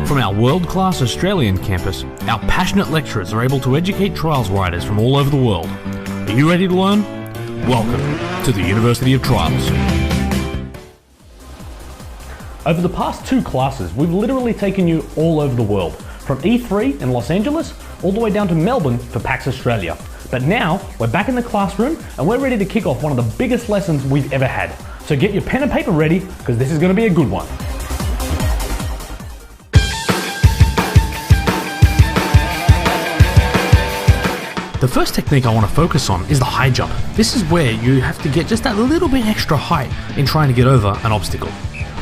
From our world-class Australian campus, our passionate lecturers are able to educate trials riders from all over the world. Are you ready to learn? Welcome to the University of Trials. Over the past 2 classes, we've literally taken you all over the world, from E3 in Los Angeles all the way down to Melbourne for PAX Australia. But now, we're back in the classroom and we're ready to kick off one of the biggest lessons we've ever had. So get your pen and paper ready, because this is going to be a good one. The first technique I want to focus on is the high jump. This is where you have to get just that little bit extra height in trying to get over an obstacle.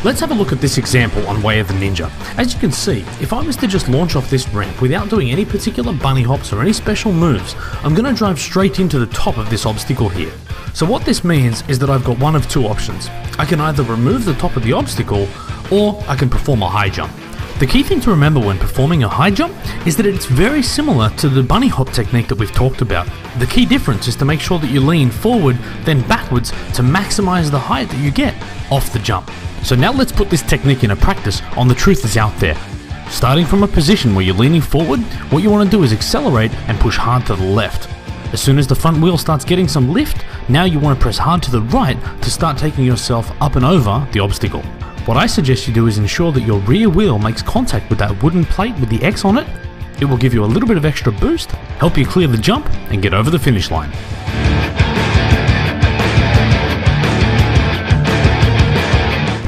Let's have a look at this example on Way of the Ninja. As you can see, if I was to just launch off this ramp without doing any particular bunny hops or any special moves, I'm going to drive straight into the top of this obstacle here. So what this means is that I've got one of 2 options. I can either remove the top of the obstacle, or I can perform a high jump. The key thing to remember when performing a high jump is that it's very similar to the bunny hop technique that we've talked about. The key difference is to make sure that you lean forward, then backwards to maximize the height that you get off the jump. So now let's put this technique into practice on the truthers out there. Starting from a position where you're leaning forward, what you want to do is accelerate and push hard to the left. As soon as the front wheel starts getting some lift, now you want to press hard to the right to start taking yourself up and over the obstacle. What I suggest you do is ensure that your rear wheel makes contact with that wooden plate with the X on it. It will give you a little bit of extra boost, help you clear the jump, and get over the finish line.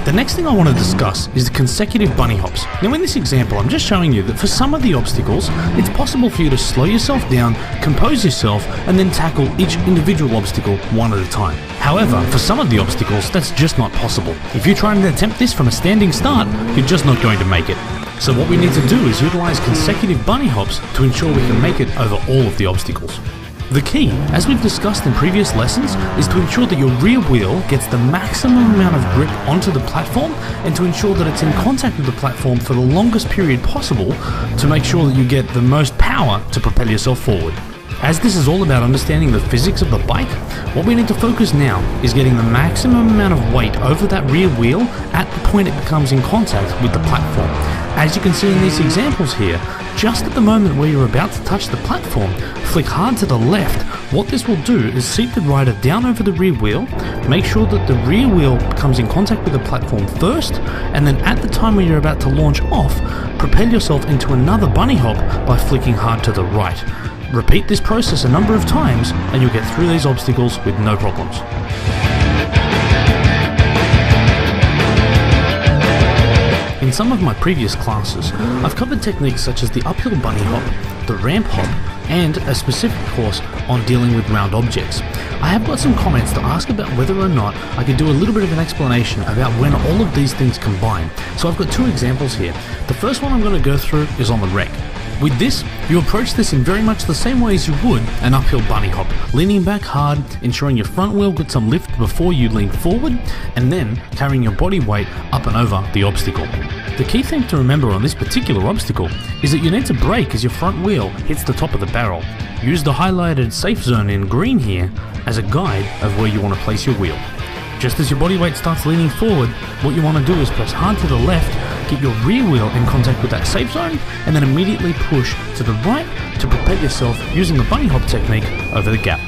The next thing I want to discuss is the consecutive bunny hops. Now in this example, I'm just showing you that for some of the obstacles, it's possible for you to slow yourself down, compose yourself, and then tackle each individual obstacle one at a time. However, for some of the obstacles, that's just not possible. If you try and attempt this from a standing start, you're just not going to make it. So what we need to do is utilize consecutive bunny hops to ensure we can make it over all of the obstacles. The key, as we've discussed in previous lessons, is to ensure that your rear wheel gets the maximum amount of grip onto the platform and to ensure that it's in contact with the platform for the longest period possible to make sure that you get the most power to propel yourself forward. As this is all about understanding the physics of the bike, what we need to focus now is getting the maximum amount of weight over that rear wheel at the point it becomes in contact with the platform. As you can see in these examples here, just at the moment where you're about to touch the platform, flick hard to the left. What this will do is seat the rider down over the rear wheel, make sure that the rear wheel comes in contact with the platform first, and then at the time when you're about to launch off, propel yourself into another bunny hop by flicking hard to the right. Repeat this process a number of times and you'll get through these obstacles with no problems. In some of my previous classes, I've covered techniques such as the uphill bunny hop, the ramp hop, and a specific course on dealing with round objects. I have got some comments to ask about whether or not I could do a little bit of an explanation about when all of these things combine. So I've got 2 examples here. The first one I'm going to go through is on the wreck. With this, you approach this in very much the same way as you would an uphill bunny hop, leaning back hard, ensuring your front wheel gets some lift before you lean forward, and then carrying your body weight up and over the obstacle. The key thing to remember on this particular obstacle is that you need to brake as your front wheel hits the top of the barrel. Use the highlighted safe zone in green here as a guide of where you want to place your wheel. Just as your body weight starts leaning forward, what you want to do is press hard to the left, get your rear wheel in contact with that safe zone, and then immediately push to the right to propel yourself using the bunny hop technique over the gap.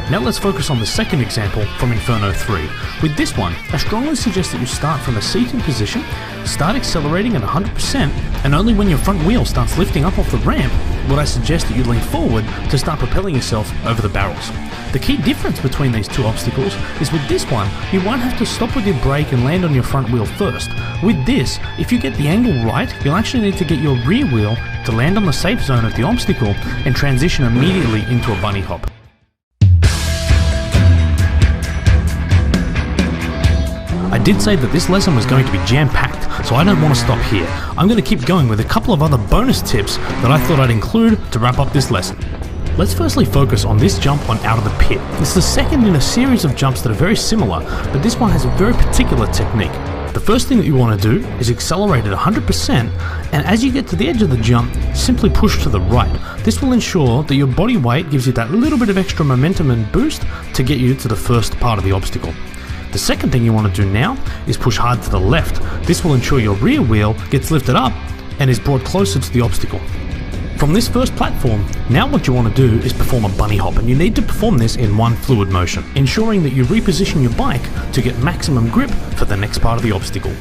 Now let's focus on the second example from Inferno 3. With this one, I strongly suggest that you start from a seated position, start accelerating at 100%, and only when your front wheel starts lifting up off the ramp would I suggest that you lean forward to start propelling yourself over the barrels. The key difference between these 2 obstacles is with this one, you won't have to stop with your brake and land on your front wheel first. With this, if you get the angle right, you'll actually need to get your rear wheel to land on the safe zone of the obstacle and transition immediately into a bunny hop. I did say that this lesson was going to be jam-packed, so I don't want to stop here. I'm going to keep going with a couple of other bonus tips that I thought I'd include to wrap up this lesson. Let's firstly focus on this jump on Out of the Pit. This is the second in a series of jumps that are very similar, but this one has a very particular technique. The first thing that you want to do is accelerate at 100%, and as you get to the edge of the jump, simply push to the right. This will ensure that your body weight gives you that little bit of extra momentum and boost to get you to the first part of the obstacle. The second thing you want to do now is push hard to the left. This will ensure your rear wheel gets lifted up and is brought closer to the obstacle. From this first platform, now what you want to do is perform a bunny hop, and you need to perform this in one fluid motion, ensuring that you reposition your bike to get maximum grip for the next part of the obstacle.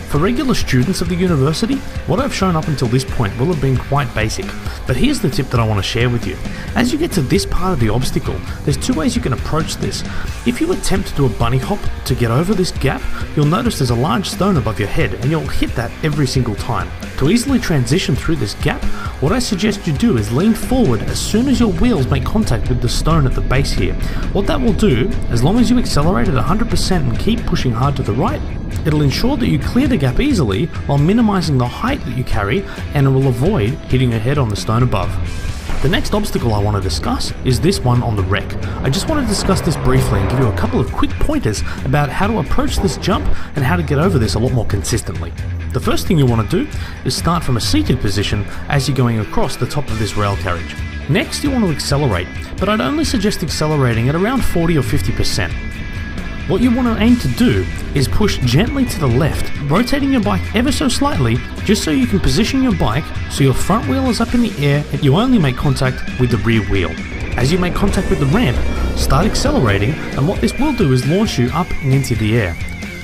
For regular students of the university, what I've shown up until this point will have been quite basic, but here's the tip that I want to share with you. As you get to this part of the obstacle, there's two ways you can approach this. If you attempt to do a bunny hop to get over this gap, you'll notice there's a large stone above your head and you'll hit that every single time. To easily transition through this gap, what I suggest you do is lean forward as soon as your wheels make contact with the stone at the base here. What that will do, as long as you accelerate at 100% and keep pushing hard to the right, it'll ensure that you clear the gap easily while minimizing the height that you carry, and it will avoid hitting your head on the stone above. The next obstacle I want to discuss is this one on the wreck. I just want to discuss this briefly and give you a couple of quick pointers about how to approach this jump and how to get over this a lot more consistently. The first thing you want to do is start from a seated position as you're going across the top of this rail carriage. Next, you want to accelerate, but I'd only suggest accelerating at around 40 or 50%. What you want to aim to do is push gently to the left, rotating your bike ever so slightly, just so you can position your bike so your front wheel is up in the air and you only make contact with the rear wheel. As you make contact with the ramp, start accelerating, and what this will do is launch you up and into the air.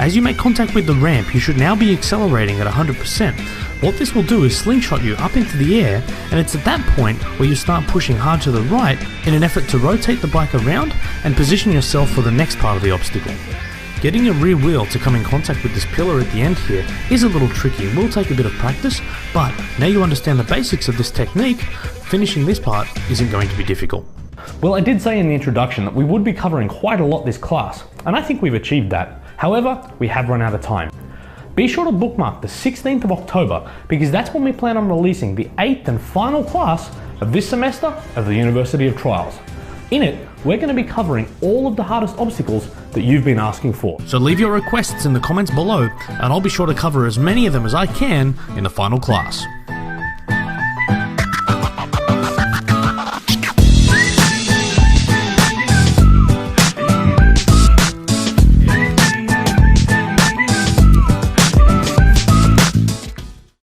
As you make contact with the ramp, you should now be accelerating at 100%. What this will do is slingshot you up into the air, and it's at that point where you start pushing hard to the right in an effort to rotate the bike around and position yourself for the next part of the obstacle. Getting your rear wheel to come in contact with this pillar at the end here is a little tricky and will take a bit of practice, but now you understand the basics of this technique, finishing this part isn't going to be difficult. Well, I did say in the introduction that we would be covering quite a lot this class, and I think we've achieved that. However, we have run out of time. Be sure to bookmark the 16th of October because that's when we plan on releasing the 8th and final class of this semester of the University of Trials. In it, we're going to be covering all of the hardest obstacles that you've been asking for. So leave your requests in the comments below and I'll be sure to cover as many of them as I can in the final class.